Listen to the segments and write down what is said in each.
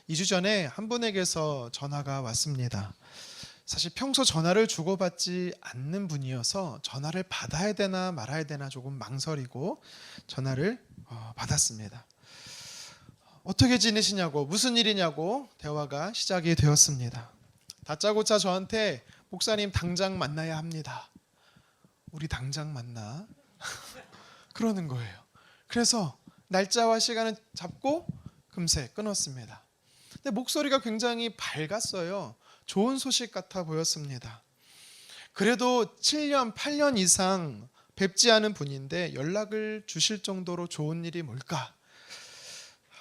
2주 전에 한 분에게서 전화가 왔습니다. 사실 평소 전화를 주고받지 않는 분이어서 전화를 받아야 되나 말아야 되나 조금 망설이고 전화를 받았습니다. 어떻게 지내시냐고, 무슨 일이냐고 대화가 시작이 되었습니다. 다짜고짜 저한테 목사님 당장 만나야 합니다. 우리 당장 만나? 그러는 거예요. 그래서 날짜와 시간을 잡고 금세 끊었습니다. 근데 목소리가 굉장히 밝았어요. 좋은 소식 같아 보였습니다. 그래도 7년, 8년 이상 뵙지 않은 분인데 연락을 주실 정도로 좋은 일이 뭘까?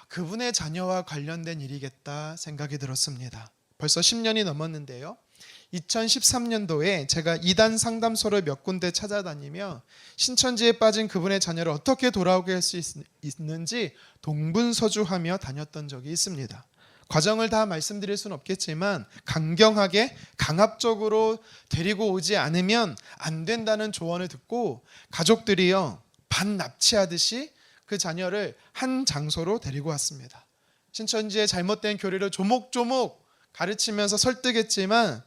그분의 자녀와 관련된 일이겠다 생각이 들었습니다. 벌써 10년이 넘었는데요. 2013년도에 제가 이단 상담소를 몇 군데 찾아다니며 신천지에 빠진 그분의 자녀를 어떻게 돌아오게 할 수 있는지 동분서주하며 다녔던 적이 있습니다. 과정을 다 말씀드릴 수는 없겠지만 강경하게 강압적으로 데리고 오지 않으면 안 된다는 조언을 듣고 가족들이요 반납치하듯이 그 자녀를 한 장소로 데리고 왔습니다. 신천지의 잘못된 교리를 조목조목 가르치면서 설득했지만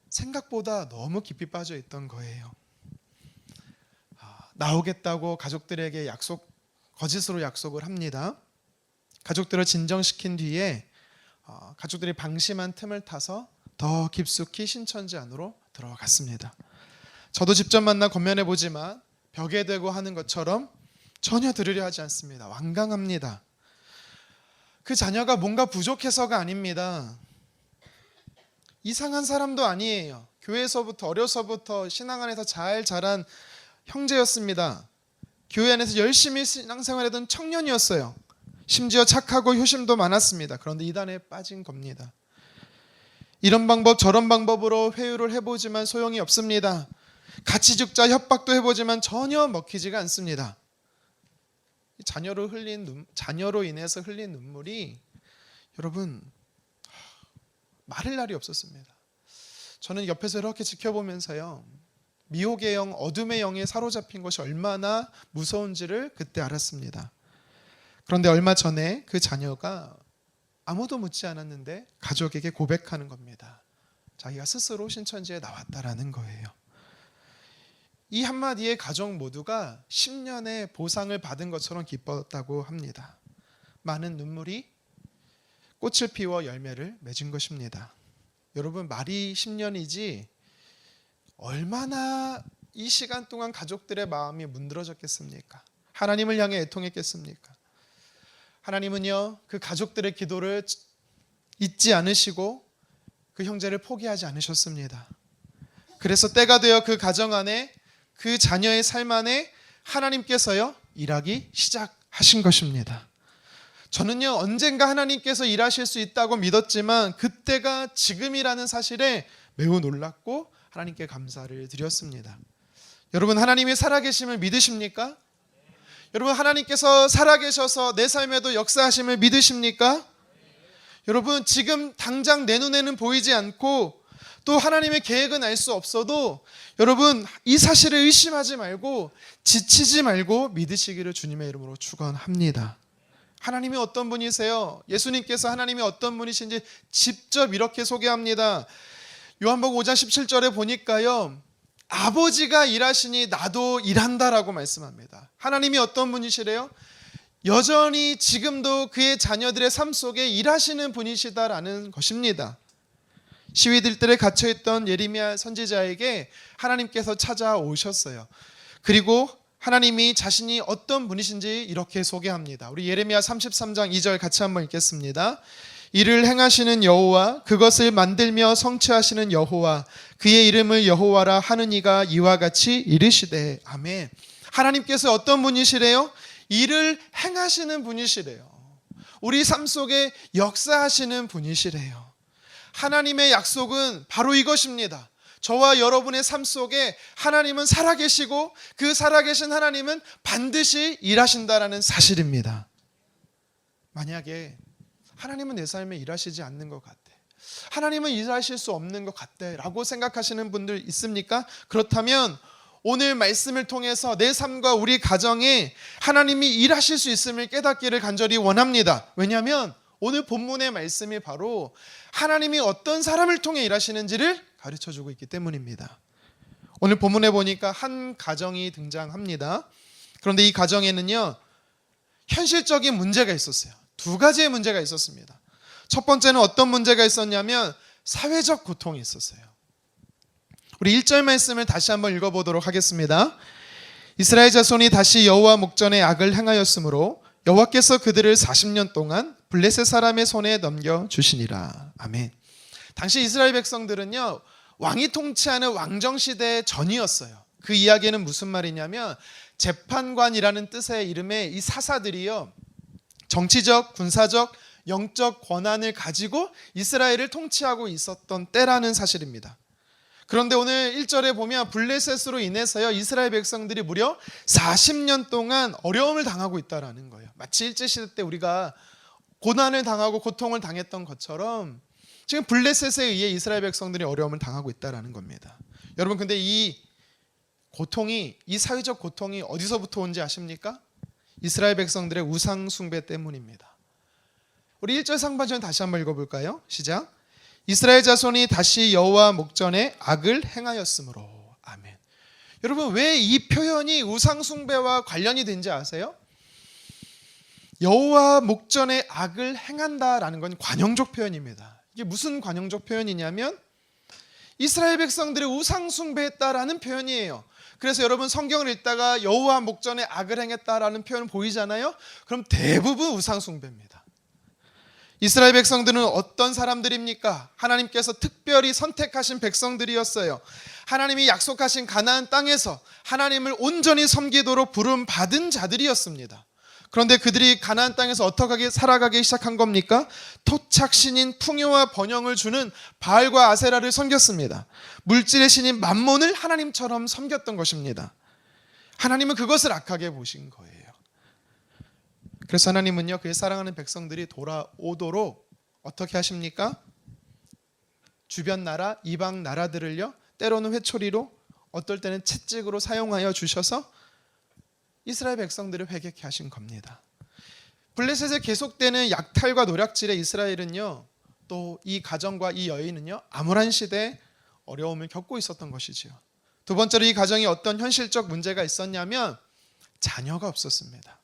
생각보다 너무 깊이 빠져 있던 거예요. 나오겠다고 가족들에게 거짓으로 약속을 합니다. 가족들을 진정시킨 뒤에 가족들이 방심한 틈을 타서 더 깊숙이 신천지 안으로 들어갔습니다. 저도 직접 만나 권면해 보지만 벽에 대고 하는 것처럼 전혀 들으려 하지 않습니다. 완강합니다. 그 자녀가 뭔가 부족해서가 아닙니다. 이상한 사람도 아니에요. 교회에서부터 어려서부터 신앙 안에서 잘 자란 형제였습니다. 교회 안에서 열심히 신앙생활하던 청년이었어요. 심지어 착하고 효심도 많았습니다. 그런데 이단에 빠진 겁니다. 이런 방법 저런 방법으로 회유를 해보지만 소용이 없습니다. 같이 죽자 협박도 해보지만 전혀 먹히지가 않습니다. 자녀로 인해서 흘린 눈물이 여러분 마를 날이 없었습니다. 저는 옆에서 이렇게 지켜보면서요 미혹의 영, 어둠의 영에 사로잡힌 것이 얼마나 무서운지를 그때 알았습니다. 그런데 얼마 전에 그 자녀가 아무도 묻지 않았는데 가족에게 고백하는 겁니다. 자기가 스스로 신천지에 나왔다라는 거예요. 이 한마디에 가족 모두가 10년의 보상을 받은 것처럼 기뻤다고 합니다. 많은 눈물이 꽃을 피워 열매를 맺은 것입니다. 여러분 말이 10년이지 얼마나 이 시간 동안 가족들의 마음이 문드러졌겠습니까? 하나님을 향해 애통했겠습니까? 하나님은요 그 가족들의 기도를 잊지 않으시고 그 형제를 포기하지 않으셨습니다. 그래서 때가 되어 그 가정 안에 그 자녀의 삶 안에 하나님께서요 일하기 시작하신 것입니다. 저는요 언젠가 하나님께서 일하실 수 있다고 믿었지만 그때가 지금이라는 사실에 매우 놀랐고 하나님께 감사를 드렸습니다. 여러분 하나님이 살아계심을 믿으십니까? 여러분 하나님께서 살아계셔서 내 삶에도 역사하심을 믿으십니까? 여러분 지금 당장 내 눈에는 보이지 않고 또 하나님의 계획은 알 수 없어도 여러분 이 사실을 의심하지 말고 지치지 말고 믿으시기를 주님의 이름으로 축원합니다. 하나님이 어떤 분이세요? 예수님께서 하나님이 어떤 분이신지 직접 이렇게 소개합니다. 요한복음 5장 17절에 보니까요 아버지가 일하시니 나도 일한다라고 말씀합니다. 하나님이 어떤 분이시래요? 여전히 지금도 그의 자녀들의 삶 속에 일하시는 분이시다라는 것입니다. 시위들들에 갇혀있던 예레미야 선지자에게 하나님께서 찾아오셨어요. 그리고 하나님이 자신이 어떤 분이신지 이렇게 소개합니다. 우리 예레미야 33장 2절 같이 한번 읽겠습니다. 이를 행하시는 여호와 그것을 만들며 성취하시는 여호와 그의 이름을 여호와라 하는 이가 이와 같이 이르시되 아멘. 하나님께서 어떤 분이시래요? 일을 행하시는 분이시래요. 우리 삶 속에 역사하시는 분이시래요. 하나님의 약속은 바로 이것입니다. 저와 여러분의 삶 속에 하나님은 살아계시고 그 살아계신 하나님은 반드시 일하신다라는 사실입니다. 만약에 하나님은 내 삶에 일하시지 않는 것 같아, 하나님은 일하실 수 없는 것 같아 라고 생각하시는 분들 있습니까? 그렇다면 오늘 말씀을 통해서 내 삶과 우리 가정에 하나님이 일하실 수 있음을 깨닫기를 간절히 원합니다. 왜냐하면 오늘 본문의 말씀이 바로 하나님이 어떤 사람을 통해 일하시는지를 가르쳐주고 있기 때문입니다. 오늘 본문에 보니까 한 가정이 등장합니다. 그런데 이 가정에는요, 현실적인 문제가 있었어요. 두 가지의 문제가 있었습니다. 첫 번째는 어떤 문제가 있었냐면 사회적 고통이 있었어요. 우리 1절 말씀을 다시 한번 읽어보도록 하겠습니다. 이스라엘 자손이 다시 여호와 목전에 악을 행하였으므로 여호와께서 그들을 40년 동안 블레셋 사람의 손에 넘겨주시니라. 아멘. 당시 이스라엘 백성들은요, 왕이 통치하는 왕정시대 전이었어요. 그 이야기는 무슨 말이냐면 재판관이라는 뜻의 이름의 이 사사들이요, 정치적, 군사적, 영적 권한을 가지고 이스라엘을 통치하고 있었던 때라는 사실입니다. 그런데 오늘 1절에 보면 블레셋으로 인해서요, 이스라엘 백성들이 무려 40년 동안 어려움을 당하고 있다는 거예요. 마치 일제시대 때 우리가 고난을 당하고 고통을 당했던 것처럼 지금 블레셋에 의해 이스라엘 백성들이 어려움을 당하고 있다는 겁니다. 여러분, 근데 이 고통이, 이 사회적 고통이 어디서부터 온지 아십니까? 이스라엘 백성들의 우상 숭배 때문입니다. 우리 1절 상반절 다시 한번 읽어볼까요? 시작. 이스라엘 자손이 다시 여호와 목전에 악을 행하였으므로. 아멘. 여러분, 왜 이 표현이 우상 숭배와 관련이 된지 아세요? 여호와 목전에 악을 행한다라는 건 관용적 표현입니다. 이게 무슨 관용적 표현이냐면 이스라엘 백성들이 우상 숭배했다라는 표현이에요. 그래서 여러분 성경을 읽다가 여호와 목전에 악을 행했다라는 표현 보이잖아요. 그럼 대부분 우상 숭배입니다. 이스라엘 백성들은 어떤 사람들입니까? 하나님께서 특별히 선택하신 백성들이었어요. 하나님이 약속하신 가나안 땅에서 하나님을 온전히 섬기도록 부름 받은 자들이었습니다. 그런데 그들이 가나안 땅에서 어떻게 살아가기 시작한 겁니까? 토착신인 풍요와 번영을 주는 바알과 아세라를 섬겼습니다. 물질의 신인 맘몬을 하나님처럼 섬겼던 것입니다. 하나님은 그것을 악하게 보신 거예요. 그래서 하나님은요, 그의 사랑하는 백성들이 돌아오도록 어떻게 하십니까? 주변 나라, 이방 나라들을요, 때로는 회초리로, 어떨 때는 채찍으로 사용하여 주셔서 이스라엘 백성들을 회개케 하신 겁니다. 블레셋에 계속되는 약탈과 노략질에 이스라엘은요, 또 이 가정과 이 여인은요, 암울한 시대에 어려움을 겪고 있었던 것이지요. 두 번째로 이 가정이 어떤 현실적 문제가 있었냐면 자녀가 없었습니다.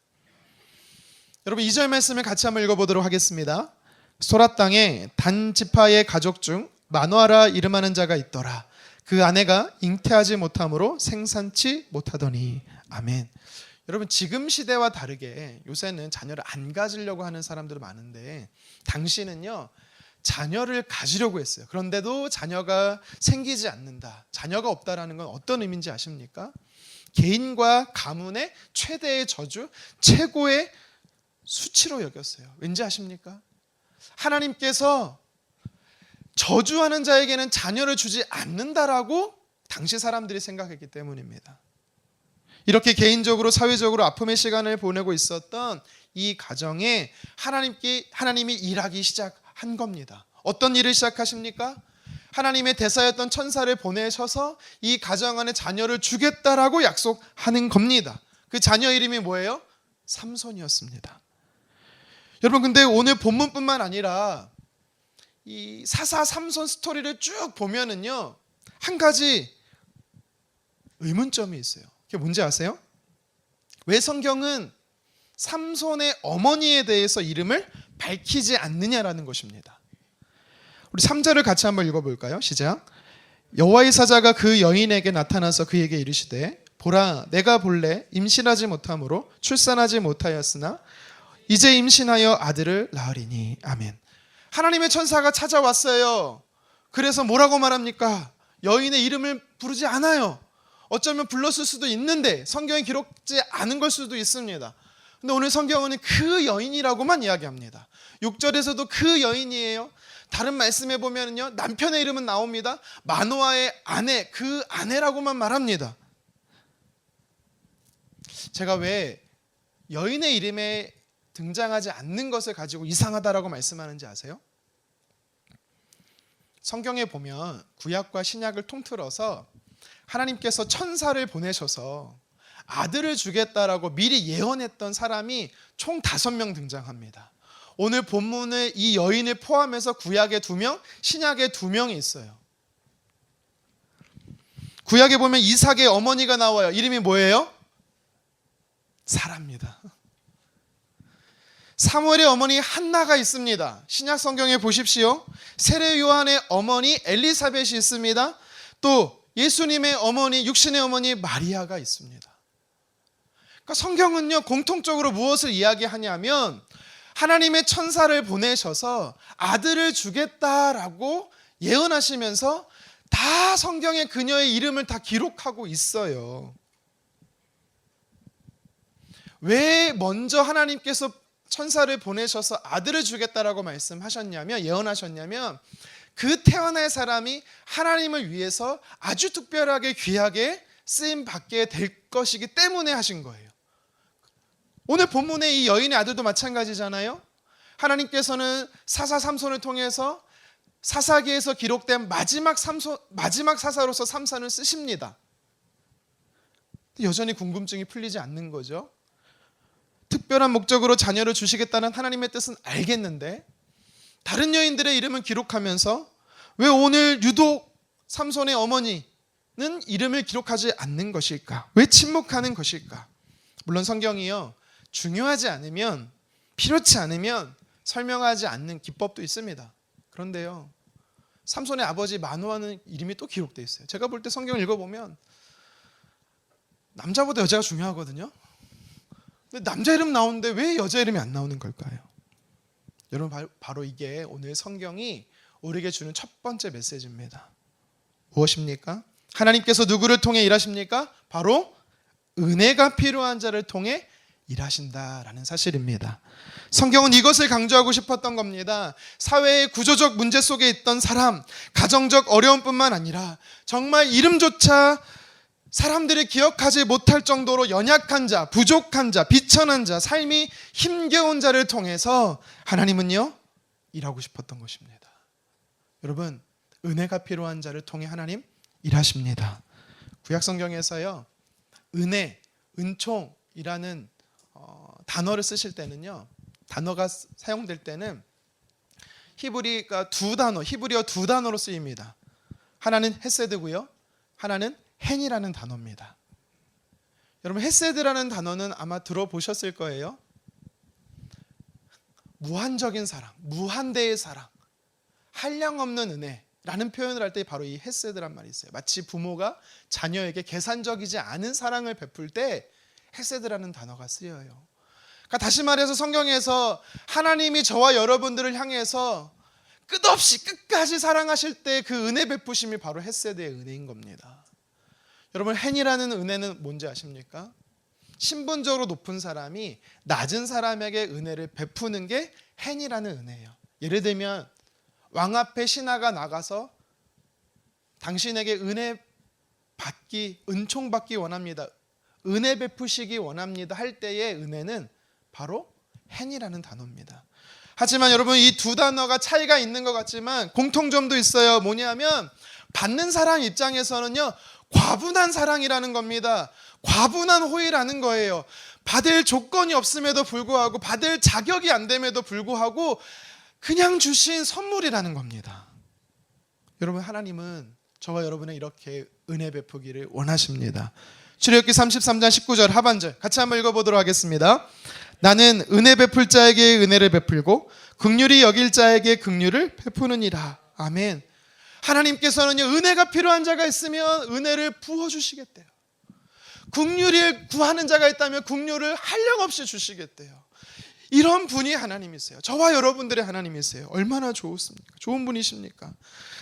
여러분, 2절 말씀을 같이 한번 읽어보도록 하겠습니다. 소라 땅에 단 지파의 가족 중 마노아라 이름하는 자가 있더라. 그 아내가 잉태하지 못함으로 생산치 못하더니. 아멘. 여러분, 지금 시대와 다르게 요새는 자녀를 안 가지려고 하는 사람들 많은데 당시는요, 자녀를 가지려고 했어요. 그런데도 자녀가 생기지 않는다, 자녀가 없다라는 건 어떤 의미인지 아십니까? 개인과 가문의 최대의 저주, 최고의 수치로 여겼어요. 왠지 아십니까? 하나님께서 저주하는 자에게는 자녀를 주지 않는다라고 당시 사람들이 생각했기 때문입니다. 이렇게 개인적으로 사회적으로 아픔의 시간을 보내고 있었던 이 가정에 하나님이 일하기 시작한 겁니다. 어떤 일을 시작하십니까? 하나님의 대사였던 천사를 보내셔서 이 가정 안에 자녀를 주겠다라고 약속하는 겁니다. 그 자녀 이름이 뭐예요? 삼손이었습니다. 여러분, 근데 오늘 본문뿐만 아니라 이 사사 삼손 스토리를 쭉 보면은요, 한 가지 의문점이 있어요. 그게 뭔지 아세요? 왜 성경은 삼손의 어머니에 대해서 이름을 밝히지 않느냐라는 것입니다. 우리 3절을 같이 한번 읽어볼까요? 시작. 여호와의 사자가 그 여인에게 나타나서 그에게 이르시되 보라, 내가 본래 임신하지 못함으로 출산하지 못하였으나 이제 임신하여 아들을 낳으리니. 아멘. 하나님의 천사가 찾아왔어요. 그래서 뭐라고 말합니까? 여인의 이름을 부르지 않아요. 어쩌면 불렀을 수도 있는데 성경에 기록지 않은 걸 수도 있습니다. 근데 오늘 성경은 그 여인이라고만 이야기합니다. 6절에서도 그 여인이에요. 다른 말씀에 보면요, 남편의 이름은 나옵니다. 마노아의 아내, 그 아내라고만 말합니다. 제가 왜 여인의 이름에 등장하지 않는 것을 가지고 이상하다라고 말씀하는지 아세요? 성경에 보면 구약과 신약을 통틀어서 하나님께서 천사를 보내셔서 아들을 주겠다라고 미리 예언했던 사람이 총 5명 등장합니다. 오늘 본문에 이 여인을 포함해서 구약에 2명, 신약에 2명이 있어요. 구약에 보면 이삭의 어머니가 나와요. 이름이 뭐예요? 사라입니다. 사무엘의 어머니 한나가 있습니다. 신약 성경에 보십시오. 세례 요한의 어머니 엘리사벳이 있습니다. 또 예수님의 어머니, 육신의 어머니 마리아가 있습니다. 그러니까 성경은요, 공통적으로 무엇을 이야기하냐면 하나님의 천사를 보내셔서 아들을 주겠다라고 예언하시면서 다 성경에 그녀의 이름을 다 기록하고 있어요. 왜 먼저 하나님께서 천사를 보내셔서 아들을 주겠다라고 말씀하셨냐면, 예언하셨냐면, 그 태어날 사람이 하나님을 위해서 아주 특별하게 귀하게 쓰임 받게 될 것이기 때문에 하신 거예요. 오늘 본문의 이 여인의 아들도 마찬가지잖아요. 하나님께서는 사사 삼손을 통해서 사사기에서 기록된 마지막 사사로서 삼손을 쓰십니다. 여전히 궁금증이 풀리지 않는 거죠. 특별한 목적으로 자녀를 주시겠다는 하나님의 뜻은 알겠는데 다른 여인들의 이름을 기록하면서 왜 오늘 유독 삼손의 어머니는 이름을 기록하지 않는 것일까? 왜 침묵하는 것일까? 물론 성경이요, 중요하지 않으면, 필요치 않으면 설명하지 않는 기법도 있습니다. 그런데요, 삼손의 아버지 마노아는 이름이 또 기록되어 있어요. 제가 볼 때 성경을 읽어보면 남자보다 여자가 중요하거든요. 근데 남자 이름 나오는데 왜 여자 이름이 안 나오는 걸까요? 여러분, 바로 이게 오늘 성경이 우리에게 주는 첫 번째 메시지입니다. 무엇입니까? 하나님께서 누구를 통해 일하십니까? 바로 은혜가 필요한 자를 통해 일하신다라는 사실입니다. 성경은 이것을 강조하고 싶었던 겁니다. 사회의 구조적 문제 속에 있던 사람, 가정적 어려움뿐만 아니라 정말 이름조차 사람들이 기억하지 못할 정도로 연약한 자, 부족한 자, 비천한 자, 삶이 힘겨운 자를 통해서 하나님은요, 일하고 싶었던 것입니다. 여러분, 은혜가 필요한 자를 통해 하나님 일하십니다. 구약 성경에서요, 은혜, 은총이라는 단어를 쓰실 때는요, 단어가 사용될 때는 히브리어 두 단어로 쓰입니다. 하나는 헤세드고요, 하나는 헨이라는 단어입니다. 여러분, 헤세드라는 단어는 아마 들어보셨을 거예요. 무한적인 사랑, 무한대의 사랑, 한량없는 은혜라는 표현을 할 때 바로 이 헤세드란 말이 있어요. 마치 부모가 자녀에게 계산적이지 않은 사랑을 베풀 때 헤세드라는 단어가 쓰여요. 그러니까 다시 말해서 성경에서 하나님이 저와 여러분들을 향해서 끝없이 끝까지 사랑하실 때 그 은혜 베푸심이 바로 헤세드의 은혜인 겁니다. 여러분, 헨이라는 은혜는 뭔지 아십니까? 신분적으로 높은 사람이 낮은 사람에게 은혜를 베푸는 게 헨이라는 은혜예요. 예를 들면 왕 앞에 신하가 나가서 당신에게 은총 받기 원합니다, 은혜 베푸시기 원합니다 할 때의 은혜는 바로 헨이라는 단어입니다. 하지만 여러분, 이 두 단어가 차이가 있는 것 같지만 공통점도 있어요. 뭐냐면 받는 사람 입장에서는요, 과분한 사랑이라는 겁니다. 과분한 호의라는 거예요. 받을 조건이 없음에도 불구하고, 받을 자격이 안 됨에도 불구하고 그냥 주신 선물이라는 겁니다. 여러분, 하나님은 저와 여러분의 이렇게 은혜 베푸기를 원하십니다. 출애굽기 33장 19절 하반절 같이 한번 읽어보도록 하겠습니다. 나는 은혜 베풀 자에게 은혜를 베풀고 긍휼히 여길 자에게 긍휼을 베푸느니라. 아멘. 하나님께서는요, 은혜가 필요한 자가 있으면 은혜를 부어주시겠대요. 긍휼을 구하는 자가 있다면 긍휼을 한량없이 주시겠대요. 이런 분이 하나님이세요. 저와 여러분들의 하나님이세요. 얼마나 좋습니까? 좋은 분이십니까?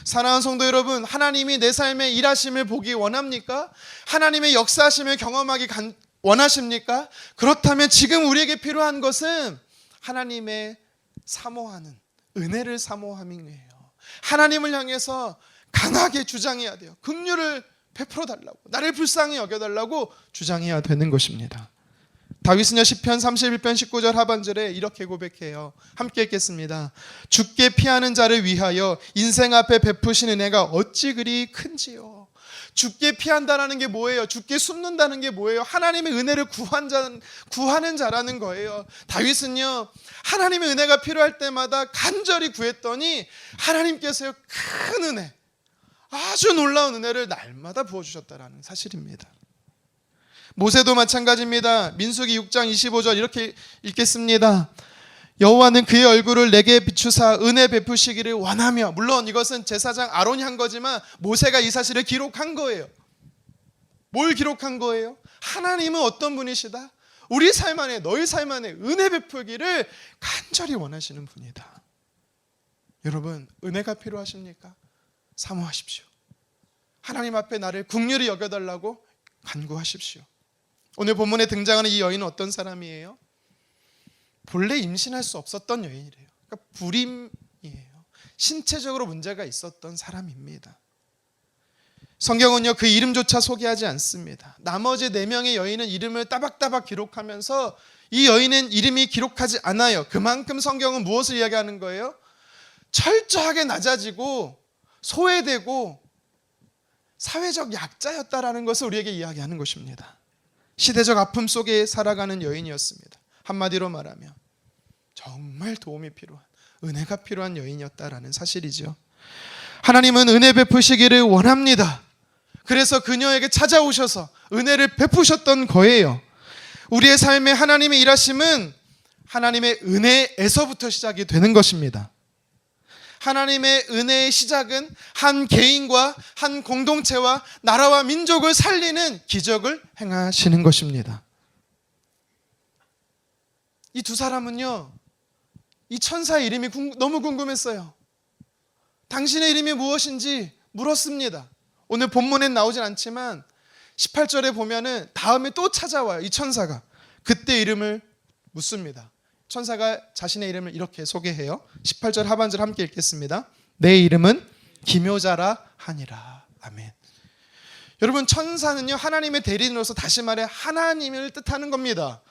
사랑하는 성도 여러분, 하나님이 내 삶에 일하심을 보기 원합니까? 하나님의 역사하심을 경험하기 원하십니까? 그렇다면 지금 우리에게 필요한 것은 하나님의 사모하는 은혜를 사모함이에요. 하나님을 향해서 강하게 주장해야 돼요. 긍휼을 베풀어 달라고, 나를 불쌍히 여겨달라고 주장해야 되는 것입니다. 다윗은요, 시편 31편 19절 하반절에 이렇게 고백해요. 함께 읽겠습니다. 주께 피하는 자를 위하여 인생 앞에 베푸신 은혜가 어찌 그리 큰지요. 죽게 피한다는 게 뭐예요? 죽게 숨는다는 게 뭐예요? 하나님의 은혜를 구하는 자라는 거예요. 다윗은요, 하나님의 은혜가 필요할 때마다 간절히 구했더니 하나님께서요, 큰 은혜, 아주 놀라운 은혜를 날마다 부어주셨다라는 사실입니다. 모세도 마찬가지입니다. 민수기 6장 25절 이렇게 읽겠습니다. 여호와는 그의 얼굴을 내게 비추사 은혜 베푸시기를 원하며, 물론 이것은 제사장 아론이 한 거지만 모세가 이 사실을 기록한 거예요. 뭘 기록한 거예요? 하나님은 어떤 분이시다? 우리 삶 안에, 너희 삶 안에 은혜 베푸기를 간절히 원하시는 분이다. 여러분, 은혜가 필요하십니까? 사모하십시오. 하나님 앞에 나를 긍휼히 여겨달라고 간구하십시오. 오늘 본문에 등장하는 이 여인은 어떤 사람이에요? 본래 임신할 수 없었던 여인이래요. 그러니까 불임이에요. 신체적으로 문제가 있었던 사람입니다. 성경은요, 그 이름조차 소개하지 않습니다. 나머지 4명의 여인은 이름을 따박따박 기록하면서 이 여인은 이름이 기록하지 않아요. 그만큼 성경은 무엇을 이야기하는 거예요? 철저하게 낮아지고 소외되고 사회적 약자였다라는 것을 우리에게 이야기하는 것입니다. 시대적 아픔 속에 살아가는 여인이었습니다. 한마디로 말하면 정말 도움이 필요한, 은혜가 필요한 여인이었다라는 사실이죠. 하나님은 은혜 베푸시기를 원합니다. 그래서 그녀에게 찾아오셔서 은혜를 베푸셨던 거예요. 우리의 삶에 하나님의 일하심은 하나님의 은혜에서부터 시작이 되는 것입니다. 하나님의 은혜의 시작은 한 개인과 한 공동체와 나라와 민족을 살리는 기적을 행하시는 것입니다. 이 두 사람은요, 이 천사의 이름이 너무 궁금했어요. 당신의 이름이 무엇인지 물었습니다. 오늘 본문엔 나오진 않지만 18절에 보면은 다음에 또 찾아와요. 이 천사가 그때 이름을 묻습니다. 천사가 자신의 이름을 이렇게 소개해요. 18절 하반절 함께 읽겠습니다. 내 이름은 기묘자라 하니라. 아멘. 여러분, 천사는요, 하나님의 대리인으로서, 다시 말해 하나님을 뜻하는 겁니다.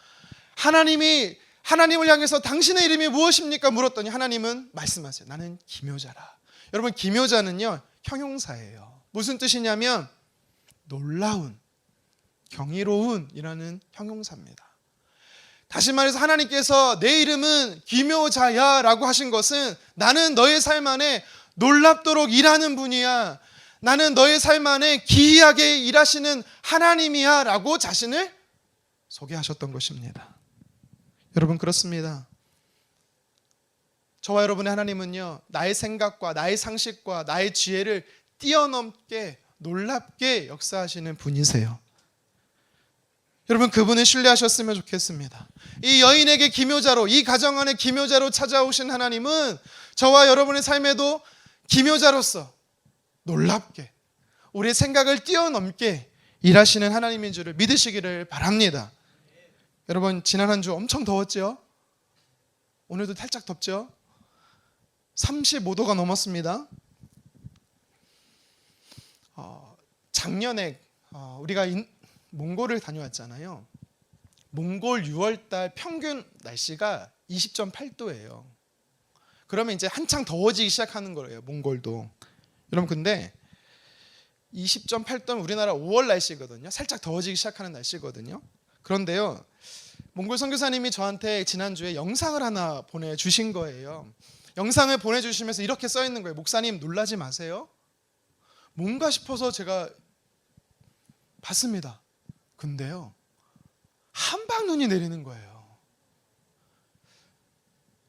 하나님을 향해서 당신의 이름이 무엇입니까? 물었더니 하나님은 말씀하세요. 나는 기묘자라. 여러분, 기묘자는요, 형용사예요. 무슨 뜻이냐면 놀라운, 경이로운 이라는 형용사입니다. 다시 말해서 하나님께서 내 이름은 기묘자야 라고 하신 것은 나는 너의 삶 안에 놀랍도록 일하는 분이야, 나는 너의 삶 안에 기이하게 일하시는 하나님이야 라고 자신을 소개하셨던 것입니다. 여러분, 그렇습니다. 저와 여러분의 하나님은요, 나의 생각과 나의 상식과 나의 지혜를 뛰어넘게 놀랍게 역사하시는 분이세요. 여러분, 그분을 신뢰하셨으면 좋겠습니다. 이 여인에게 기묘자로, 이 가정 안에 기묘자로 찾아오신 하나님은 저와 여러분의 삶에도 기묘자로서 놀랍게 우리의 생각을 뛰어넘게 일하시는 하나님인 줄을 믿으시기를 바랍니다. 여러분, 지난 한 주 엄청 더웠죠? 오늘도 살짝 덥죠? 35도가 넘었습니다. 작년에 우리가 몽골을 다녀왔잖아요. 몽골 6월달 평균 날씨가 20.8도예요. 그러면 이제 한창 더워지기 시작하는 거예요, 몽골도. 여러분, 근데 20.8도는 우리나라 5월 날씨거든요. 살짝 더워지기 시작하는 날씨거든요. 그런데요, 몽골 선교사님이 저한테 지난주에 영상을 하나 보내주신 거예요. 영상을 보내주시면서 이렇게 써있는 거예요. 목사님, 놀라지 마세요. 뭔가 싶어서 제가 봤습니다. 근데요, 한방눈이 내리는 거예요.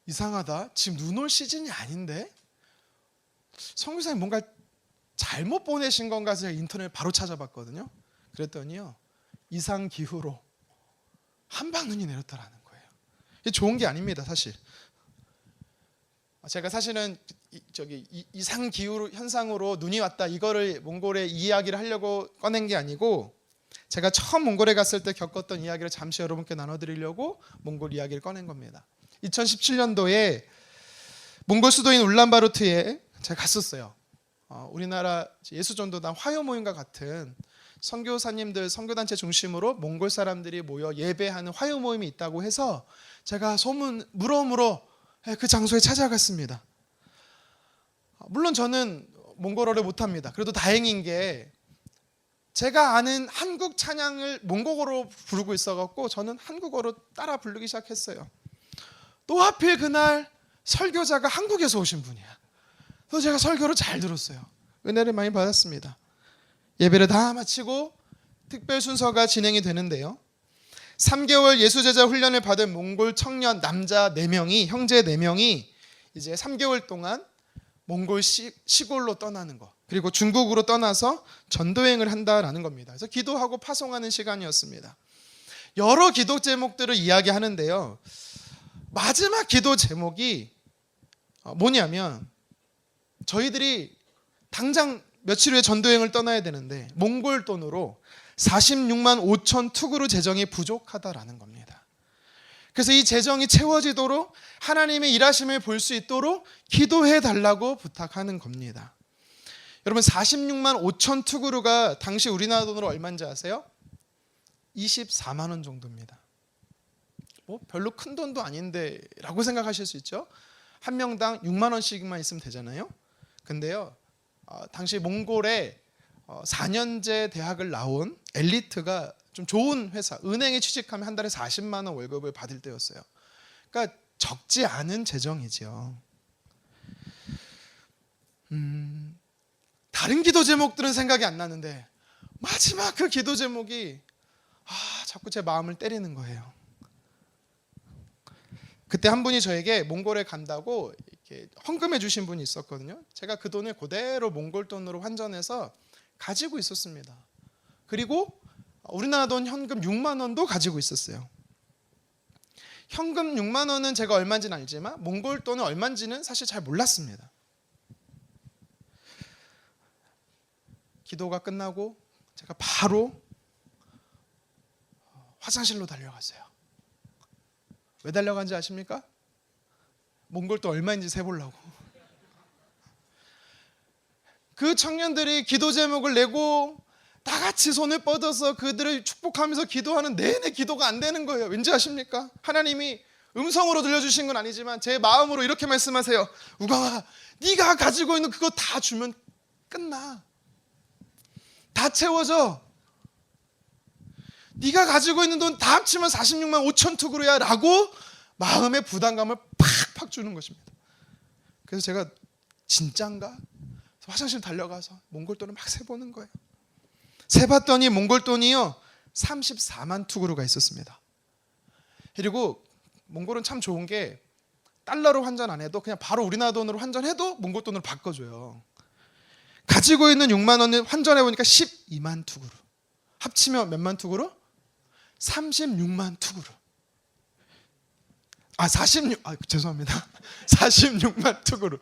이상하다. 지금 눈 올 시즌이 아닌데? 선교사님 뭔가 잘못 보내신 건가 해서 제가 인터넷 바로 찾아봤거든요. 그랬더니요, 이상기후로 한방눈이 내렸다라는 거예요. 이게 좋은 게 아닙니다, 사실. 제가 사실은 이상기후 현상으로 눈이 왔다, 이거를 몽골에 이야기를 하려고 꺼낸 게 아니고, 제가 처음 몽골에 갔을 때 겪었던 이야기를 잠시 여러분께 나눠드리려고 몽골 이야기를 꺼낸 겁니다. 2017년도에 몽골 수도인 울란바토르에 제가 갔었어요. 우리나라 예수전도단 화요모임과 같은 선교사님들, 선교단체 중심으로 몽골 사람들이 모여 예배하는 화요모임이 있다고 해서 제가 소문 물어 그 장소에 찾아갔습니다. 물론 저는 몽골어를 못합니다. 그래도 다행인 게 제가 아는 한국 찬양을 몽골어로 부르고 있어갖고 저는 한국어로 따라 부르기 시작했어요. 또 하필 그날 설교자가 한국에서 오신 분이야. 그래서 제가 설교를 잘 들었어요. 은혜를 많이 받았습니다. 예배를 다 마치고 특별 순서가 진행이 되는데요. 3개월 예수제자 훈련을 받은 몽골 청년 남자 4명이, 형제 4명이 이제 3개월 동안 몽골 시골로 떠나는 거, 그리고 중국으로 떠나서 전도행을 한다라는 겁니다. 그래서 기도하고 파송하는 시간이었습니다. 여러 기도 제목들을 이야기하는데요. 마지막 기도 제목이 뭐냐면, 저희들이 당장 며칠 후에 전도행을 떠나야 되는데 몽골 돈으로 46만 5천 투구르 재정이 부족하다라는 겁니다. 그래서 이 재정이 채워지도록 하나님의 일하심을 볼 수 있도록 기도해 달라고 부탁하는 겁니다. 여러분, 46만 5천 투구르가 당시 우리나라 돈으로 얼마인지 아세요? 24만 원 정도입니다. 뭐 별로 큰 돈도 아닌데 라고 생각하실 수 있죠. 한 명당 6만 원씩만 있으면 되잖아요. 근데요, 당시 몽골에 4년제 대학을 나온 엘리트가 좀 좋은 회사, 은행에 취직하면 한 달에 40만 원 월급을 받을 때였어요. 그러니까 적지 않은 재정이죠. 다른 기도 제목들은 생각이 안 나는데 마지막 그 기도 제목이 자꾸 제 마음을 때리는 거예요. 그때 한 분이 저에게 몽골에 간다고 이렇게 헌금해 주신 분이 있었거든요. 제가 그 돈을 그대로 몽골 돈으로 환전해서 가지고 있었습니다. 그리고 우리나라 돈 현금 6만 원도 가지고 있었어요. 현금 6만 원은 제가 얼마인지는 알지만 몽골 돈은 얼마인지는 사실 잘 몰랐습니다. 기도가 끝나고 제가 바로 화장실로 달려갔어요. 왜 달려간지 아십니까? 몽골 돈 얼마인지 세보려고. 그 청년들이 기도 제목을 내고 다 같이 손을 뻗어서 그들을 축복하면서 기도하는 내내 기도가 안 되는 거예요. 왠지 아십니까? 하나님이 음성으로 들려주신 건 아니지만 제 마음으로 이렇게 말씀하세요. 우광아, 네가 가지고 있는 그거 다 주면 끝나. 다 채워져. 네가 가지고 있는 돈 다 합치면 46만 5천 투구르야 라고 마음의 부담감을 팍팍 주는 것입니다. 그래서 제가 진짠가? 화장실 달려가서 몽골 돈을 막 세보는 거예요. 세봤더니 몽골 돈이요 34만 투구르가 있었습니다. 그리고 몽골은 참 좋은 게 달러로 환전 안 해도 그냥 바로 우리나라 돈으로 환전해도 몽골 돈으로 바꿔줘요. 가지고 있는 6만 원을 환전해 보니까 12만 투구르. 합치면 몇만 투구르? 36만 투구르. 46, 죄송합니다. 46만 투구르.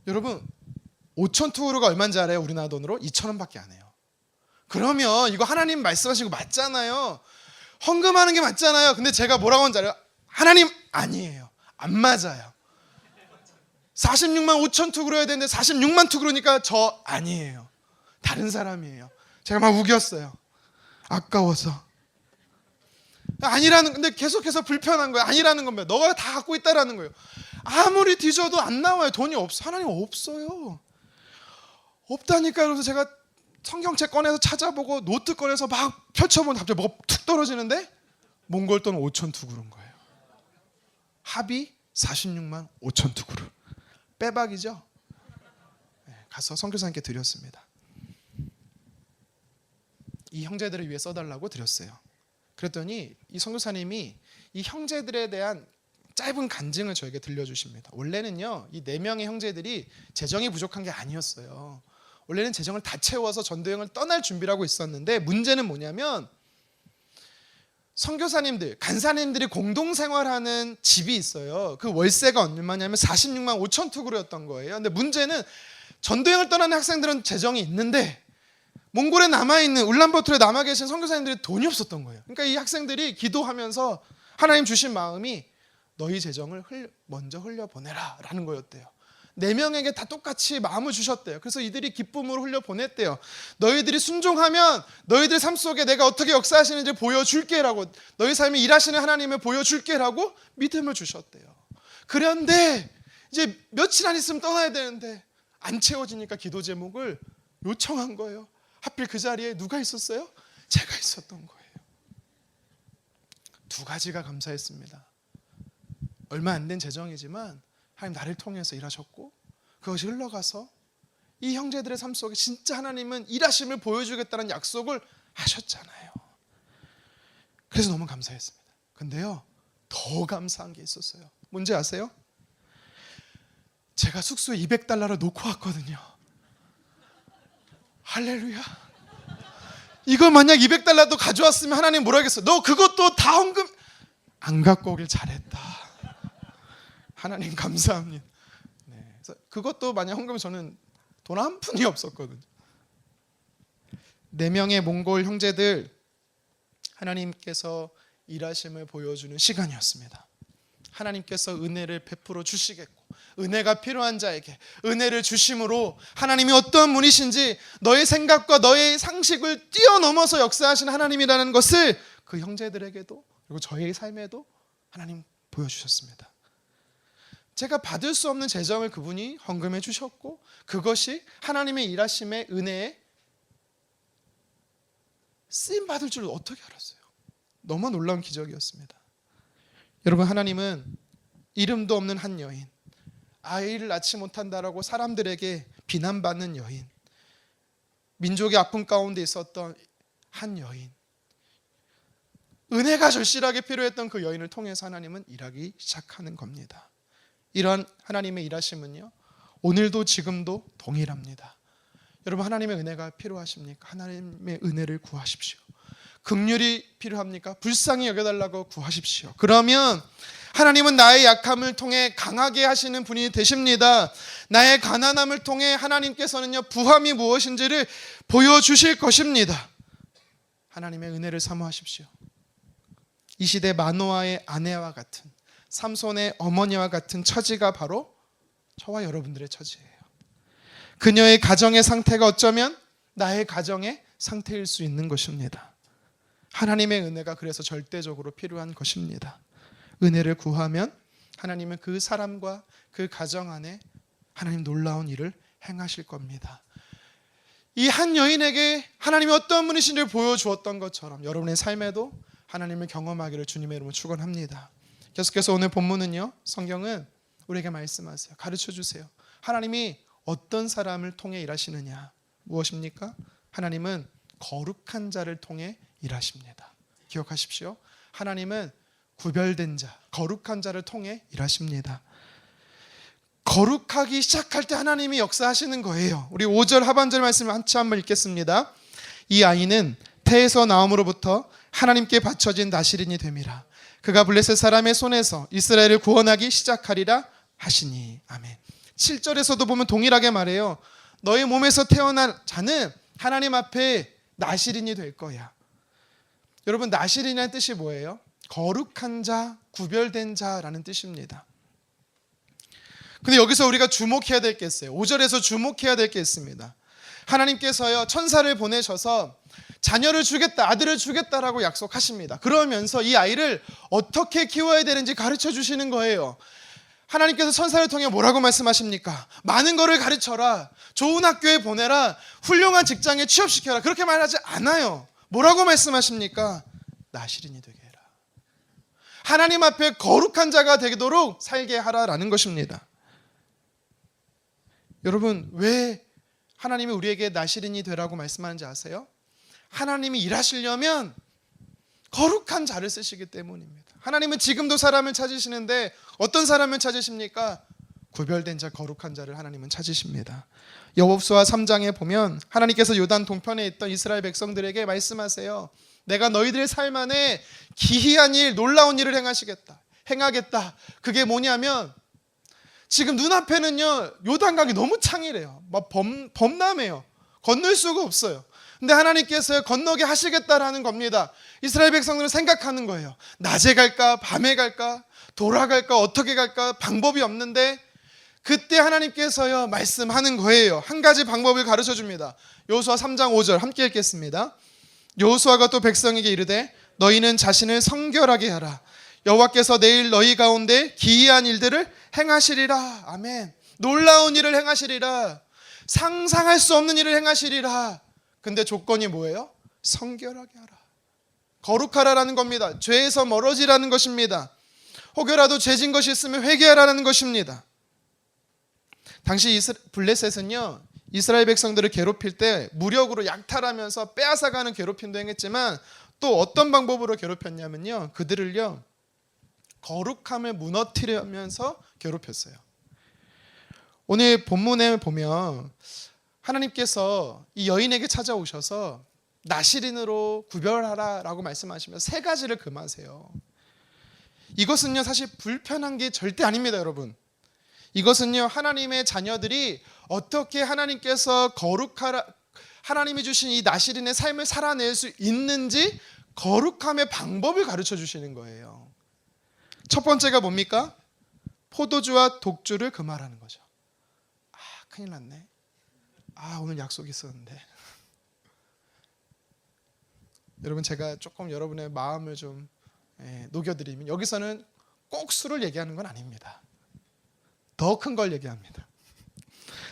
여러분, 5천 투구르가 얼마인지 알아요? 우리나라 돈으로 2천 원밖에 안 해요. 그러면 이거 하나님 말씀하신 거 맞잖아요. 헌금하는 게 맞잖아요. 근데 제가 뭐라고 하는지 알아요? 하나님 아니에요. 안 맞아요. 46만 5천 투구르여야 되는데 46만 투구르니까 저 아니에요. 다른 사람이에요. 제가 막 우겼어요. 아까워서. 아니라는, 근데 계속해서 불편한 거예요. 아니라는 겁니다. 너가 다 갖고 있다라는 거예요. 아무리 뒤져도 안 나와요. 돈이 없어. 하나님 없어요. 없다니까. 그래서 제가 성경책 꺼내서 찾아보고 노트 꺼내서 막 펼쳐보면 갑자기 뭐가 툭 떨어지는데 몽골 돈 5천 투구르인 거예요. 합이 46만 5천 투구르. 빼박이죠. 가서 선교사님께 드렸습니다. 이 형제들을 위해 써달라고 드렸어요. 그랬더니 이 선교사님이 이 형제들에 대한 짧은 간증을 저에게 들려주십니다. 원래는요, 이 4명의 형제들이 재정이 부족한 게 아니었어요. 원래는 재정을 다 채워서 전도여행을 떠날 준비를 하고 있었는데 문제는 뭐냐면 선교사님들, 간사님들이 공동생활하는 집이 있어요. 그 월세가 얼마냐면 46만 5천 투구르였던 거예요. 근데 문제는 전도여행을 떠나는 학생들은 재정이 있는데 몽골에 남아있는, 울란바토르에 남아 계신 선교사님들이 돈이 없었던 거예요. 그러니까 이 학생들이 기도하면서 하나님 주신 마음이 너희 재정을 먼저 흘려보내라 라는 거였대요. 4명에게 다 똑같이 마음을 주셨대요. 그래서 이들이 기쁨으로 흘려보냈대요. 너희들이 순종하면 너희들 삶 속에 내가 어떻게 역사하시는지 보여줄게라고, 너희 삶에 일하시는 하나님을 보여줄게라고 믿음을 주셨대요. 그런데 이제 며칠 안 있으면 떠나야 되는데 안 채워지니까 기도 제목을 요청한 거예요. 하필 그 자리에 누가 있었어요? 제가 있었던 거예요. 두 가지가 감사했습니다. 얼마 안 된 재정이지만 하나님 나를 통해서 일하셨고, 그것이 흘러가서 이 형제들의 삶 속에 진짜 하나님은 일하심을 보여주겠다는 약속을 하셨잖아요. 그래서 너무 감사했습니다. 근데요, 더 감사한 게 있었어요. 뭔지 아세요? 제가 숙소에 $200를 놓고 왔거든요. 할렐루야. 이걸 만약 $200도 가져왔으면 하나님 뭐라 하겠어요? 너 그것도 다 헌금 안 갖고 오길 잘했다. 하나님 감사합니다. 네, 그래서 그것도 만약 헌금을 저는 돈 한 푼이 없었거든요. 4명의 몽골 형제들, 하나님께서 일하심을 보여주는 시간이었습니다. 하나님께서 은혜를 베풀어 주시겠고, 은혜가 필요한 자에게 은혜를 주심으로 하나님이 어떠한 분이신지 너의 생각과 너의 상식을 뛰어넘어서 역사하신 하나님이라는 것을 그 형제들에게도, 그리고 저의 삶에도 하나님 보여주셨습니다. 제가 받을 수 없는 재정을 그분이 헌금해 주셨고, 그것이 하나님의 일하심의 은혜에 쓰임받을 줄 어떻게 알았어요? 너무 놀라운 기적이었습니다. 여러분, 하나님은 이름도 없는 한 여인, 아이를 낳지 못한다라고 사람들에게 비난받는 여인, 민족의 아픔 가운데 있었던 한 여인, 은혜가 절실하게 필요했던 그 여인을 통해서 하나님은 일하기 시작하는 겁니다. 이러한 하나님의 일하심은요, 오늘도 지금도 동일합니다. 여러분, 하나님의 은혜가 필요하십니까? 하나님의 은혜를 구하십시오. 긍휼이 필요합니까? 불쌍히 여겨달라고 구하십시오. 그러면 하나님은 나의 약함을 통해 강하게 하시는 분이 되십니다. 나의 가난함을 통해 하나님께서는요, 부함이 무엇인지를 보여주실 것입니다. 하나님의 은혜를 사모하십시오. 이 시대 마노아의 아내와 같은, 삼손의 어머니와 같은 처지가 바로 저와 여러분들의 처지예요. 그녀의 가정의 상태가 어쩌면 나의 가정의 상태일 수 있는 것입니다. 하나님의 은혜가 그래서 절대적으로 필요한 것입니다. 은혜를 구하면 하나님은 그 사람과 그 가정 안에 하나님 놀라운 일을 행하실 겁니다. 이 한 여인에게 하나님이 어떤 분이신지를 보여주었던 것처럼 여러분의 삶에도 하나님을 경험하기를 주님의 이름으로 축원합니다. 계속해서 오늘 본문은요, 성경은 우리에게 말씀하세요. 가르쳐 주세요. 하나님이 어떤 사람을 통해 일하시느냐? 무엇입니까? 하나님은 거룩한 자를 통해 일하십니다. 기억하십시오. 하나님은 구별된 자, 거룩한 자를 통해 일하십니다. 거룩하기 시작할 때 하나님이 역사하시는 거예요. 우리 5절 하반절 말씀을 한번 읽겠습니다. 이 아이는 태에서 나옴으로부터 하나님께 바쳐진 나시린이 됨이라. 그가 블레셋 사람의 손에서 이스라엘을 구원하기 시작하리라 하시니. 아멘. 7절에서도 보면 동일하게 말해요. 너의 몸에서 태어난 자는 하나님 앞에 나시린이 될 거야. 여러분, 나시린이라는 뜻이 뭐예요? 거룩한 자, 구별된 자라는 뜻입니다. 근데 여기서 우리가 주목해야 될 게 있어요. 5절에서 주목해야 될 게 있습니다. 하나님께서요, 천사를 보내셔서 자녀를 주겠다, 아들을 주겠다라고 약속하십니다. 그러면서 이 아이를 어떻게 키워야 되는지 가르쳐 주시는 거예요. 하나님께서 천사를 통해 뭐라고 말씀하십니까? 많은 거를 가르쳐라, 좋은 학교에 보내라, 훌륭한 직장에 취업시켜라, 그렇게 말하지 않아요. 뭐라고 말씀하십니까? 나시린이 되게 해라. 하나님 앞에 거룩한 자가 되도록 살게 하라라는 것입니다. 여러분, 왜 하나님이 우리에게 나시린이 되라고 말씀하는지 아세요? 하나님이 일하시려면 거룩한 자를 쓰시기 때문입니다. 하나님은 지금도 사람을 찾으시는데 어떤 사람을 찾으십니까? 구별된 자, 거룩한 자를 하나님은 찾으십니다. 여호수아 3장에 보면 하나님께서 요단 동편에 있던 이스라엘 백성들에게 말씀하세요. 내가 너희들의 삶 안에 기이한 일, 놀라운 일을 행하겠다. 그게 뭐냐면 지금 눈앞에는요, 요단강이 너무 창이래요. 막 범람해요. 건널 수가 없어요. 근데 하나님께서 건너게 하시겠다라는 겁니다. 이스라엘 백성들은 생각하는 거예요. 낮에 갈까, 밤에 갈까, 돌아갈까, 어떻게 갈까, 방법이 없는데 그때 하나님께서요, 말씀하는 거예요. 한 가지 방법을 가르쳐 줍니다. 여호수아 3장 5절 함께 읽겠습니다. 여호수아가 또 백성에게 이르되 너희는 자신을 성결하게 하라. 여호와께서 내일 너희 가운데 기이한 일들을 행하시리라. 아멘. 놀라운 일을 행하시리라. 상상할 수 없는 일을 행하시리라. 근데 조건이 뭐예요? 성결하게 하라. 거룩하라라는 겁니다. 죄에서 멀어지라는 것입니다. 혹여라도 죄진 것이 있으면 회개하라는 것입니다. 당시 블레셋은요, 이스라엘 백성들을 괴롭힐 때 무력으로 약탈하면서 빼앗아가는 괴롭힘도 행했지만 또 어떤 방법으로 괴롭혔냐면요, 그들을요 거룩함을 무너뜨리면서 괴롭혔어요. 오늘 본문에 보면 하나님께서 이 여인에게 찾아오셔서 나시린으로 구별하라 라고 말씀하시면 세 가지를 금하세요. 이것은요 사실 불편한 게 절대 아닙니다, 여러분. 이것은요 하나님의 자녀들이 어떻게 하나님께서 거룩하라, 하나님이 주신 이 나시린의 삶을 살아낼 수 있는지 거룩함의 방법을 가르쳐 주시는 거예요. 첫 번째가 뭡니까? 포도주와 독주를 금하라는 거죠. 아, 큰일 났네. 아, 오늘 약속이 있었는데. 여러분, 제가 조금 여러분의 마음을 좀 녹여드리면, 여기서는 꼭 술을 얘기하는 건 아닙니다. 더 큰 걸 얘기합니다.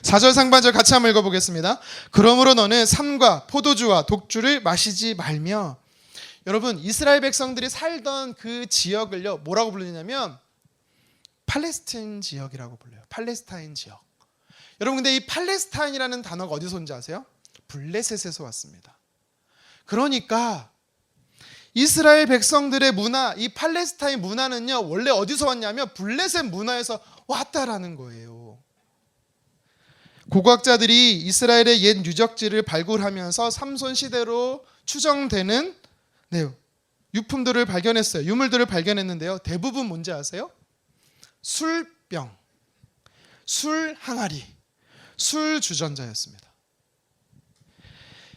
4절 상반절 같이 한번 읽어보겠습니다. 그러므로 너는 삼과 포도주와 독주를 마시지 말며. 여러분, 이스라엘 백성들이 살던 그 지역을요 뭐라고 부르냐면 팔레스타인 지역이라고 불러요. 팔레스타인 지역. 여러분, 근데 이 팔레스타인이라는 단어가 어디서 온지 아세요? 블레셋에서 왔습니다. 그러니까 이스라엘 백성들의 문화, 이 팔레스타인 문화는요 원래 어디서 왔냐면 블레셋 문화에서 왔다라는 거예요. 고고학자들이 이스라엘의 옛 유적지를 발굴하면서 삼손 시대로 추정되는 유품들을 발견했어요. 유물들을 발견했는데요, 대부분 뭔지 아세요? 술병, 술 항아리, 술 주전자였습니다.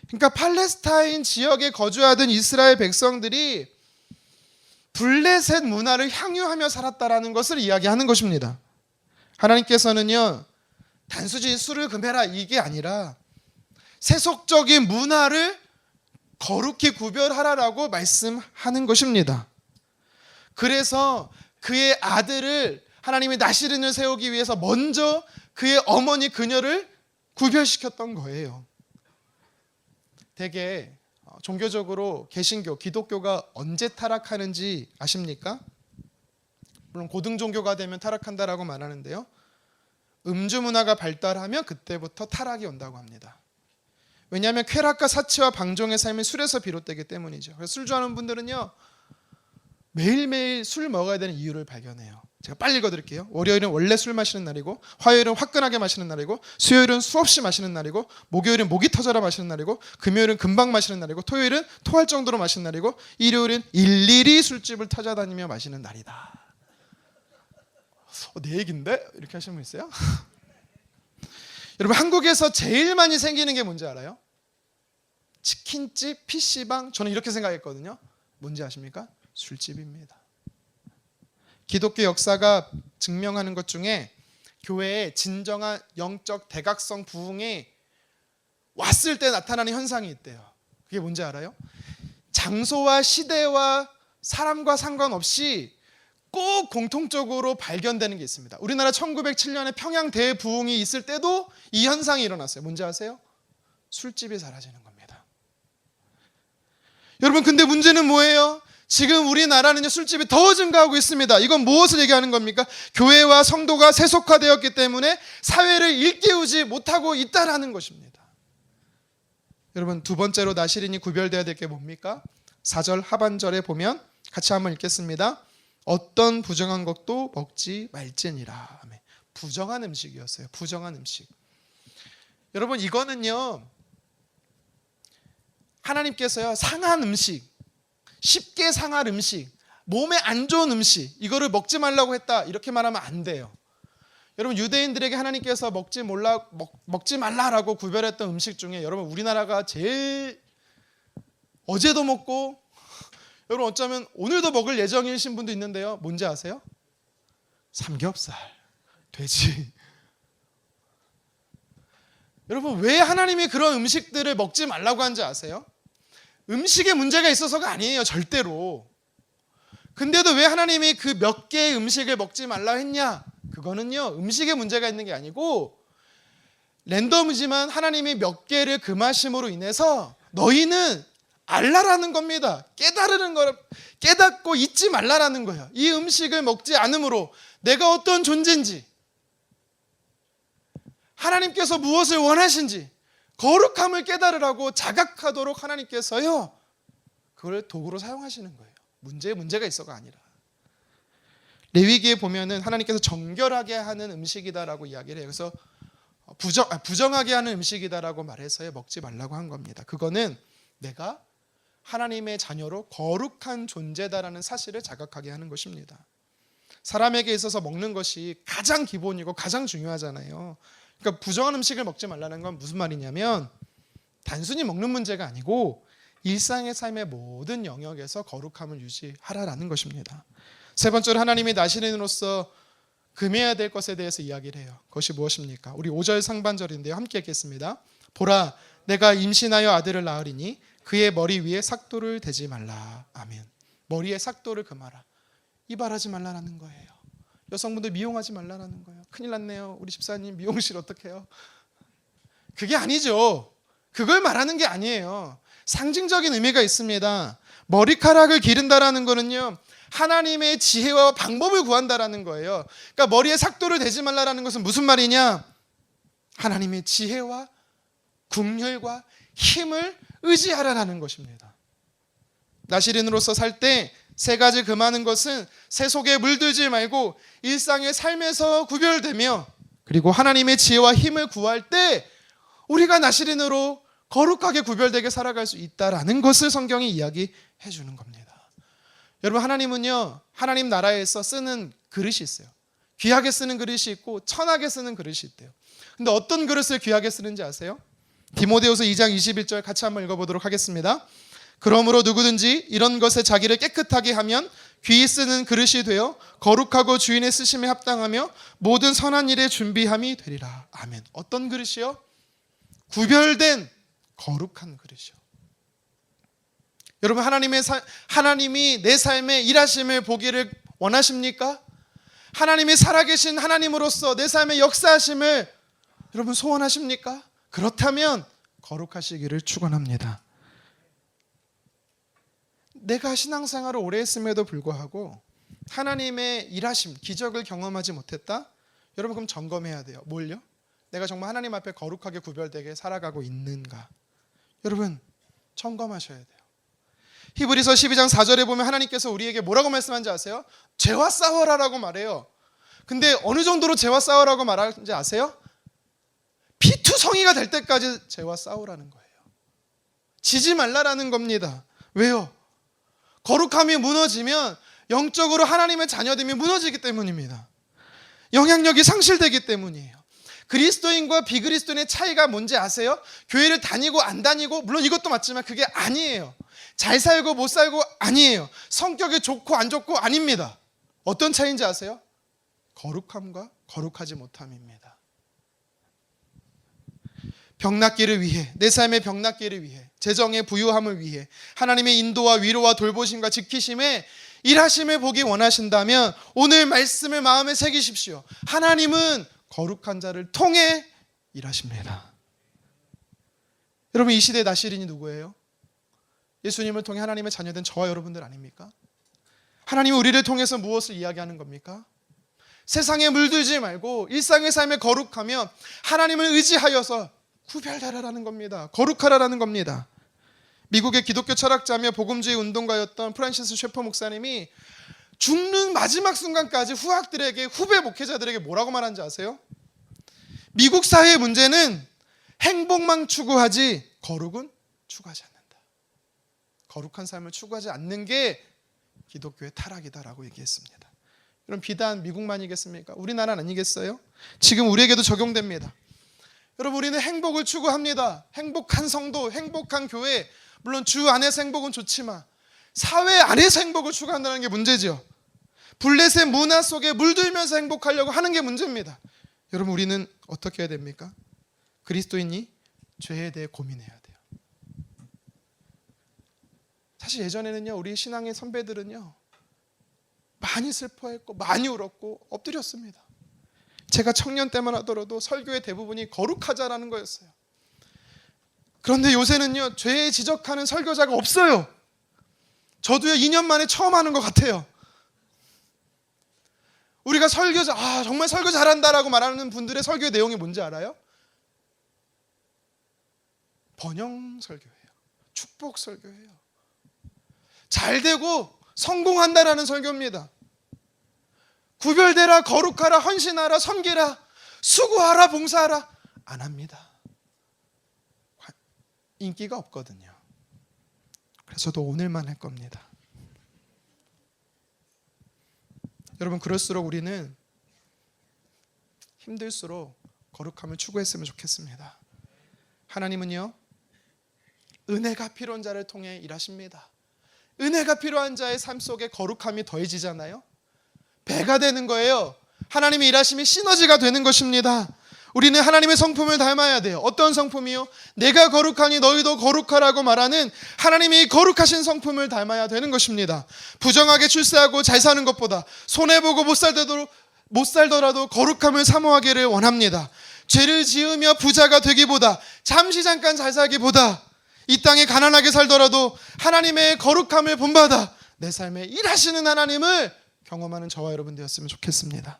그러니까 팔레스타인 지역에 거주하던 이스라엘 백성들이 블레셋 문화를 향유하며 살았다라는 것을 이야기하는 것입니다. 하나님께서는요 단순히 술을 금해라 이게 아니라 세속적인 문화를 거룩히 구별하라라고 말씀하는 것입니다. 그래서 그의 아들을 하나님이 나시린을 세우기 위해서 먼저 그의 어머니 그녀를 구별시켰던 거예요. 되게 종교적으로 개신교, 기독교가 언제 타락하는지 아십니까? 물론 고등 종교가 되면 타락한다라고 말하는데요, 음주 문화가 발달하면 그때부터 타락이 온다고 합니다. 왜냐하면 쾌락과 사치와 방종의 삶이 술에서 비롯되기 때문이죠. 그래서 술 좋아하는 분들은요 매일매일 술 먹어야 되는 이유를 발견해요. 제가 빨리 읽어드릴게요. 월요일은 원래 술 마시는 날이고, 화요일은 화끈하게 마시는 날이고, 수요일은 수없이 마시는 날이고, 목요일은 목이 터져라 마시는 날이고, 금요일은 금방 마시는 날이고, 토요일은 토할 정도로 마시는 날이고, 일요일은 일일이 술집을 찾아다니며 마시는 날이다. 내 얘기인데? 이렇게 하시는 분 있어요? 여러분, 한국에서 제일 많이 생기는 게 뭔지 알아요? 치킨집, PC방. 저는 이렇게 생각했거든요. 뭔지 아십니까? 술집입니다. 기독교 역사가 증명하는 것 중에 교회에 진정한 영적 대각성 부흥이 왔을 때 나타나는 현상이 있대요. 그게 뭔지 알아요? 장소와 시대와 사람과 상관없이 꼭 공통적으로 발견되는 게 있습니다. 우리나라 1907년에 평양 대부흥이 있을 때도 이 현상이 일어났어요. 뭔지 아세요? 술집이 사라지는 겁니다. 여러분, 근데 문제는 뭐예요? 지금 우리나라는 술집이 더 증가하고 있습니다. 이건 무엇을 얘기하는 겁니까? 교회와 성도가 세속화되었기 때문에 사회를 일깨우지 못하고 있다라는 것입니다. 여러분, 두 번째로 나시린이 구별되어야 될 게 뭡니까? 4절 하반절에 보면 같이 한번 읽겠습니다. 어떤 부정한 것도 먹지 말지니라. 부정한 음식이었어요. 부정한 음식. 여러분, 이거는요 하나님께서요 상한 음식, 쉽게 상할 음식, 몸에 안 좋은 음식, 이거를 먹지 말라고 했다 이렇게 말하면 안 돼요. 여러분, 유대인들에게 하나님께서 먹지 말라라고 구별했던 음식 중에 여러분 우리나라가 제일 어제도 먹고 여러분 어쩌면 오늘도 먹을 예정이신 분도 있는데요, 뭔지 아세요? 삼겹살, 돼지. 여러분, 왜 하나님이 그런 음식들을 먹지 말라고 한지 아세요? 음식에 문제가 있어서가 아니에요, 절대로. 근데도 왜 하나님이 그 몇 개의 음식을 먹지 말라 했냐? 그거는요 음식에 문제가 있는 게 아니고 랜덤이지만 하나님이 몇 개를 금하심으로 인해서 너희는 알라라는 겁니다. 깨닫고 잊지 말라라는 거예요. 이 음식을 먹지 않으므로 내가 어떤 존재인지, 하나님께서 무엇을 원하신지 거룩함을 깨달으라고 자각하도록 하나님께서요 그걸 도구로 사용하시는 거예요. 문제가 있어가 아니라. 레위기에 보면은 하나님께서 정결하게 하는 음식이다라고 이야기를 해요. 그래서 부정하게 하는 음식이다라고 말해서 먹지 말라고 한 겁니다. 그거는 내가 하나님의 자녀로 거룩한 존재다라는 사실을 자각하게 하는 것입니다. 사람에게 있어서 먹는 것이 가장 기본이고 가장 중요하잖아요. 그러니까 부정한 음식을 먹지 말라는 건 무슨 말이냐면 단순히 먹는 문제가 아니고 일상의 삶의 모든 영역에서 거룩함을 유지하라라는 것입니다. 세 번째로 하나님이 나시린으로서 금해야 될 것에 대해서 이야기를 해요. 그것이 무엇입니까? 우리 5절 상반절인데요. 함께 읽겠습니다. 보라, 내가 임신하여 아들을 낳으리니 그의 머리 위에 삭도를 대지 말라. 아멘. 머리에 삭도를 금하라. 이발하지 말라는 거예요. 여성분들 미용하지 말라는 거예요. 큰일 났네요. 우리 집사님 미용실 어떡해요? 그게 아니죠. 그걸 말하는 게 아니에요. 상징적인 의미가 있습니다. 머리카락을 기른다라는 거는요, 하나님의 지혜와 방법을 구한다라는 거예요. 그러니까 머리에 삭도를 대지 말라는 것은 무슨 말이냐? 하나님의 지혜와 국률과 힘을 의지하라는 것입니다. 나시린으로서 살 때 세 가지 금하는 것은 세 속에 물들지 말고 일상의 삶에서 구별되며, 그리고 하나님의 지혜와 힘을 구할 때 우리가 나시린으로 거룩하게 구별되게 살아갈 수 있다라는 것을 성경이 이야기해 주는 겁니다. 여러분, 하나님은요, 하나님 나라에서 쓰는 그릇이 있어요. 귀하게 쓰는 그릇이 있고 천하게 쓰는 그릇이 있대요. 근데 어떤 그릇을 귀하게 쓰는지 아세요? 디모데후서 2장 21절 같이 한번 읽어보도록 하겠습니다. 그러므로 누구든지 이런 것에 자기를 깨끗하게 하면 귀히 쓰는 그릇이 되어 거룩하고 주인의 쓰심에 합당하며 모든 선한 일에 준비함이 되리라. 아멘. 어떤 그릇이요? 구별된 거룩한 그릇이요. 여러분, 하나님이 내 삶에 일하심을 보기를 원하십니까? 하나님이 살아계신 하나님으로서 내 삶에 역사하심을 여러분 소원하십니까? 그렇다면 거룩하시기를 축원합니다. 내가 신앙생활을 오래 했음에도 불구하고 하나님의 일하심, 기적을 경험하지 못했다? 여러분, 그럼 점검해야 돼요. 뭘요? 내가 정말 하나님 앞에 거룩하게 구별되게 살아가고 있는가? 여러분, 점검하셔야 돼요. 히브리서 12장 4절에 보면 하나님께서 우리에게 뭐라고 말씀하는지 아세요? 죄와 싸워라라고 말해요. 근데 어느 정도로 죄와 싸우라고 말하는지 아세요? 피투성이가 될 때까지 죄와 싸우라는 거예요. 지지 말라라는 겁니다. 왜요? 거룩함이 무너지면 영적으로 하나님의 자녀됨이 무너지기 때문입니다. 영향력이 상실되기 때문이에요. 그리스도인과 비그리스도인의 차이가 뭔지 아세요? 교회를 다니고 안 다니고, 물론 이것도 맞지만 그게 아니에요. 잘 살고 못 살고 아니에요. 성격이 좋고 안 좋고 아닙니다. 어떤 차이인지 아세요? 거룩함과 거룩하지 못함입니다. 병낫기를 위해, 내 삶의 병낫기를 위해, 재정의 부유함을 위해 하나님의 인도와 위로와 돌보심과 지키심에 일하심을 보기 원하신다면 오늘 말씀을 마음에 새기십시오. 하나님은 거룩한 자를 통해 일하십니다. 여러분, 이 시대의 나시린이 누구예요? 예수님을 통해 하나님의 자녀된 저와 여러분들 아닙니까? 하나님은 우리를 통해서 무엇을 이야기하는 겁니까? 세상에 물들지 말고 일상의 삶에 거룩하며 하나님을 의지하여서 구별하라라는 겁니다. 거룩하라라는 겁니다. 미국의 기독교 철학자며 복음주의 운동가였던 프란시스 셰퍼 목사님이 죽는 마지막 순간까지 후학들에게, 후배 목회자들에게 뭐라고 말하는지 아세요? 미국 사회의 문제는 행복만 추구하지 거룩은 추구하지 않는다. 거룩한 삶을 추구하지 않는 게 기독교의 타락이다라고 얘기했습니다. 여러분, 비단 미국만이겠습니까? 우리나라는 아니겠어요? 지금 우리에게도 적용됩니다. 여러분, 우리는 행복을 추구합니다. 행복한 성도, 행복한 교회, 물론 주 안에서 행복은 좋지만 사회 안에서 행복을 추구한다는 게 문제죠. 블레셋 문화 속에 물들면서 행복하려고 하는 게 문제입니다. 여러분, 우리는 어떻게 해야 됩니까? 그리스도인이 죄에 대해 고민해야 돼요. 사실 예전에는요, 우리 신앙의 선배들은요 많이 슬퍼했고 많이 울었고 엎드렸습니다. 제가 청년 때만 하더라도 설교의 대부분이 거룩하자라는 거였어요. 그런데 요새는요, 죄 지적하는 설교자가 없어요. 저도요 2년 만에 처음 하는 것 같아요. 우리가 설교자, 정말 설교 잘한다라고 말하는 분들의 설교의 내용이 뭔지 알아요? 번영 설교예요. 축복 설교예요. 잘 되고 성공한다라는 설교입니다. 구별되라, 거룩하라, 헌신하라, 섬기라, 수고하라, 봉사하라 안 합니다. 인기가 없거든요. 그래서 저도 오늘만 할 겁니다. 여러분, 그럴수록 우리는 힘들수록 거룩함을 추구했으면 좋겠습니다. 하나님은요, 은혜가 필요한 자를 통해 일하십니다. 은혜가 필요한 자의 삶 속에 거룩함이 더해지잖아요. 배가 되는 거예요. 하나님의 일하심이 시너지가 되는 것입니다. 우리는 하나님의 성품을 닮아야 돼요. 어떤 성품이요? 내가 거룩하니 너희도 거룩하라고 말하는 하나님의 거룩하신 성품을 닮아야 되는 것입니다. 부정하게 출세하고 잘 사는 것보다 손해보고 못 살더라도 거룩함을 사모하기를 원합니다. 죄를 지으며 부자가 되기보다, 잠시 잠깐 잘 살기보다, 이 땅에 가난하게 살더라도 하나님의 거룩함을 본받아 내 삶에 일하시는 하나님을 경험하는 저와 여러분 되었으면 좋겠습니다.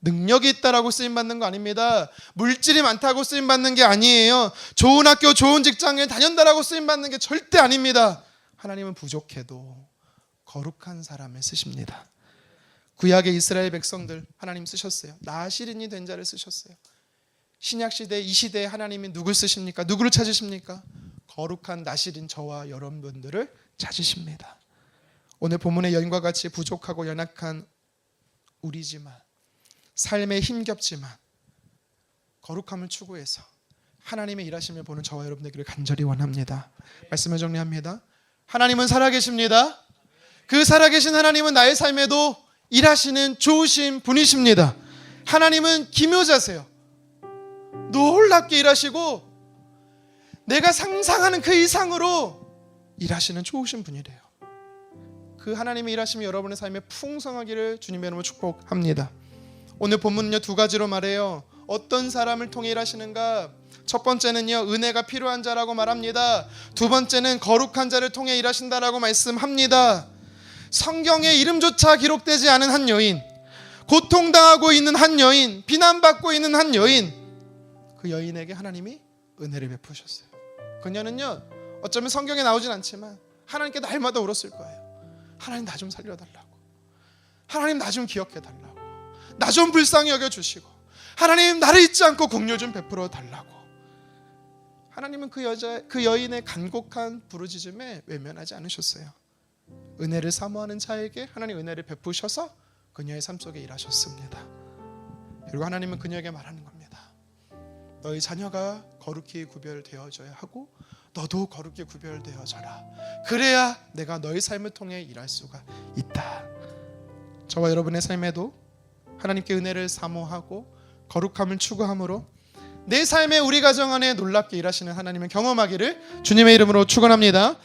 능력이 있다라고 쓰임받는 거 아닙니다. 물질이 많다고 쓰임받는 게 아니에요. 좋은 학교, 좋은 직장에 다녔다라고 쓰임받는 게 절대 아닙니다. 하나님은 부족해도 거룩한 사람을 쓰십니다. 구약의 이스라엘 백성들 하나님 쓰셨어요. 나시린이 된 자를 쓰셨어요. 신약시대, 이 시대에 하나님이 누굴 쓰십니까? 누구를 찾으십니까? 거룩한 나시린 저와 여러분들을 찾으십니다. 오늘 본문의 여인과 같이 부족하고 연약한 우리지만, 삶에 힘겹지만 거룩함을 추구해서 하나님의 일하심을 보는 저와 여러분들에게 간절히 원합니다. 말씀을 정리합니다. 하나님은 살아계십니다. 그 살아계신 하나님은 나의 삶에도 일하시는 좋으신 분이십니다. 하나님은 기묘자세요. 놀랍게 일하시고 내가 상상하는 그 이상으로 일하시는 좋으신 분이래요. 그 하나님의 일하심이 여러분의 삶에 풍성하기를 주님의 이름으로 축복합니다. 오늘 본문은요 2가지로 말해요. 어떤 사람을 통해 일하시는가? 첫 번째는요 은혜가 필요한 자라고 말합니다. 두 번째는 거룩한 자를 통해 일하신다라고 말씀합니다. 성경에 이름조차 기록되지 않은 한 여인, 고통당하고 있는 한 여인, 비난받고 있는 한 여인, 그 여인에게 하나님이 은혜를 베푸셨어요. 그녀는요 어쩌면 성경에 나오진 않지만 하나님께 날마다 울었을 거예요. 하나님 나 좀 살려달라고, 하나님 나 좀 기억해달라고, 나 좀 불쌍히 여겨주시고, 하나님 나를 잊지 않고 공유 좀 베풀어 달라고. 하나님은 그 여인의 간곡한 부르짖음에 외면하지 않으셨어요. 은혜를 사모하는 자에게 하나님 은혜를 베푸셔서 그녀의 삶 속에 일하셨습니다. 그리고 하나님은 그녀에게 말하는 겁니다. 너희 자녀가 거룩히 구별되어져야 하고 너도 거룩히 구별되어져라. 그래야 내가 너희 삶을 통해 일할 수가 있다. 저와 여러분의 삶에도 하나님께 은혜를 사모하고 거룩함을 추구함으로 내 삶에 우리 가정 안에 놀랍게 일하시는 하나님을 경험하기를 주님의 이름으로 축원합니다.